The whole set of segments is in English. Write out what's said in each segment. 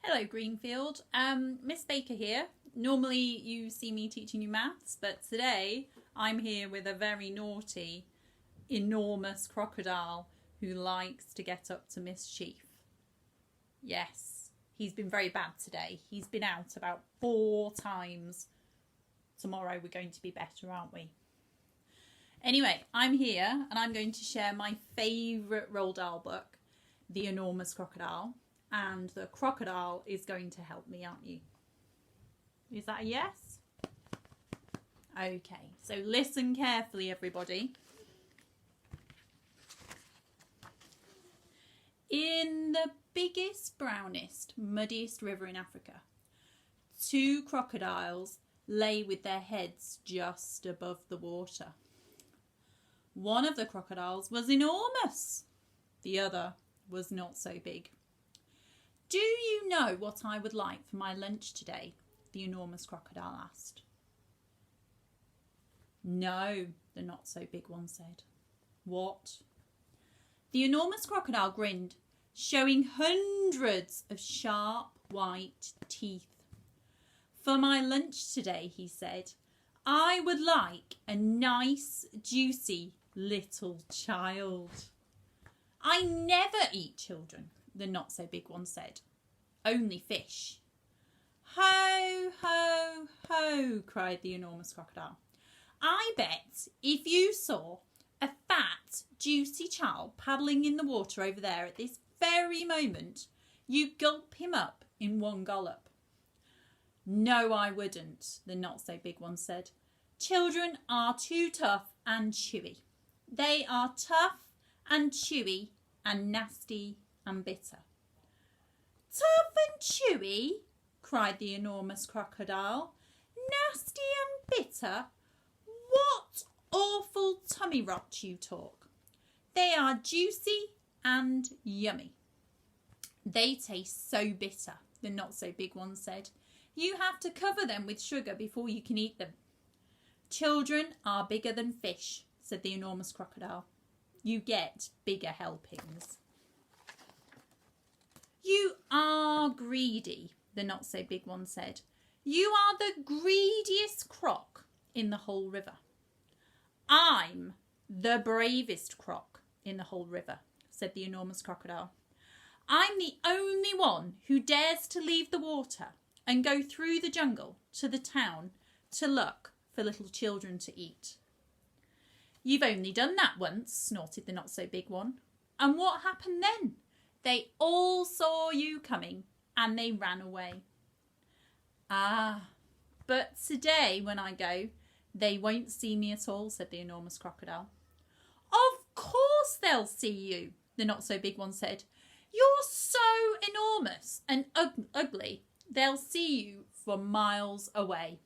Hello Greenfield, Miss Baker here. Normally you see me teaching you maths, but today I'm here with a very naughty, enormous crocodile who likes to get up to mischief. Yes, he's been very bad today. He's been out about 4 times. Tomorrow we're going to be better, aren't we? Anyway, I'm here and I'm going to share my favourite Roald Dahl book, The Enormous Crocodile. And the crocodile is going to help me, aren't you? Is that a yes? Okay, so listen carefully, everybody. In the biggest, brownest, muddiest river in Africa, 2 crocodiles lay with their heads just above the water. One of the crocodiles was enormous. The other was not so big. Do you know what I would like for my lunch today? The enormous crocodile asked. No, the not so big one said. What? The enormous crocodile grinned, showing hundreds of sharp white teeth. For my lunch today, he said, I would like a nice, juicy little child. I never eat children, the not so big one said. Only fish. Ho, ho, ho, cried the enormous crocodile. I bet if you saw a fat, juicy child paddling in the water over there at this very moment, you'd gulp him up in one gulp. No, I wouldn't, the not so big one said. Children are too tough and chewy. They are tough and chewy and nasty and bitter. Tough and chewy, cried the enormous crocodile. Nasty and bitter? What awful tummy rot you talk. They are juicy and yummy. They taste so bitter, the not so big one said. You have to cover them with sugar before you can eat them. Children are bigger than fish, said the enormous crocodile. You get bigger helpings. You are greedy, the not so big one said. You are the greediest croc in the whole river. I'm the bravest croc in the whole river, said the enormous crocodile. I'm the only one who dares to leave the water and go through the jungle to the town to look for little children to eat. You've only done that once, snorted the not so big one. And what happened then? They all saw you coming and they ran away. Ah, but today when I go, they won't see me at all, said the enormous crocodile. Of course they'll see you, the not so big one said. You're so enormous and ugly, they'll see you from miles away.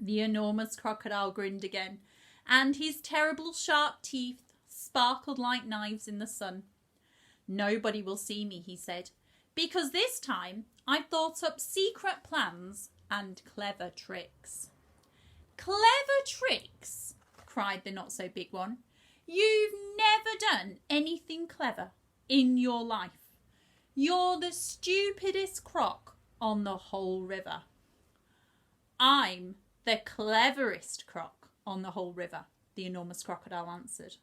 The enormous crocodile grinned again, and his terrible sharp teeth sparkled like knives in the sun. Nobody will see me, he said, because this time I've thought up secret plans and clever tricks. Clever tricks, cried the not so big one. You've never done anything clever in your life. You're the stupidest croc on the whole river. I'm the cleverest croc on the whole river, the enormous crocodile answered.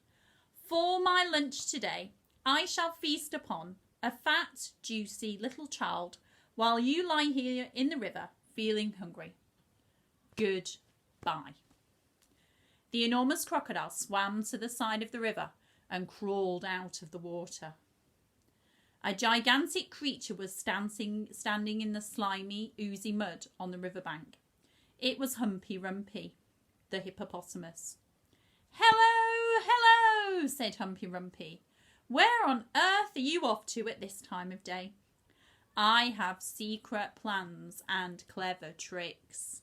For my lunch today, I shall feast upon a fat, juicy little child while you lie here in the river feeling hungry. Goodbye. The enormous crocodile swam to the side of the river and crawled out of the water. A gigantic creature was standing in the slimy, oozy mud on the riverbank. It was Humpy Rumpy, the hippopotamus. Hello, hello, said Humpy Rumpy. Where on earth are you off to at this time of day? I have secret plans and clever tricks,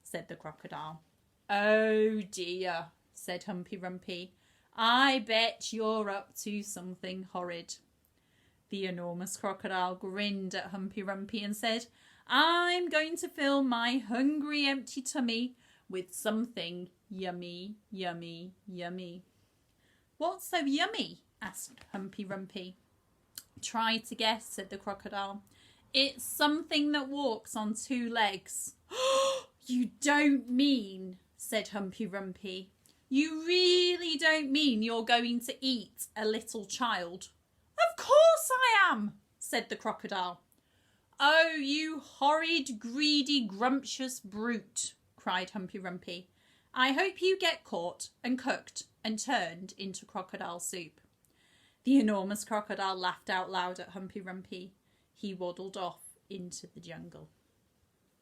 said the crocodile. Oh dear, said Humpy Rumpy. I bet you're up to something horrid. The enormous crocodile grinned at Humpy Rumpy and said, I'm going to fill my hungry, empty tummy with something yummy, yummy, yummy. What's so yummy? Asked Humpy Rumpy. Try to guess, said the crocodile. It's something that walks on 2 legs. You don't mean, said Humpy Rumpy. You really don't mean you're going to eat a little child? Of course I am, said the crocodile. Oh, you horrid, greedy, grumptious brute, cried Humpy Rumpy. I hope you get caught and cooked and turned into crocodile soup. The enormous crocodile laughed out loud at Humpy Rumpy. He waddled off into the jungle.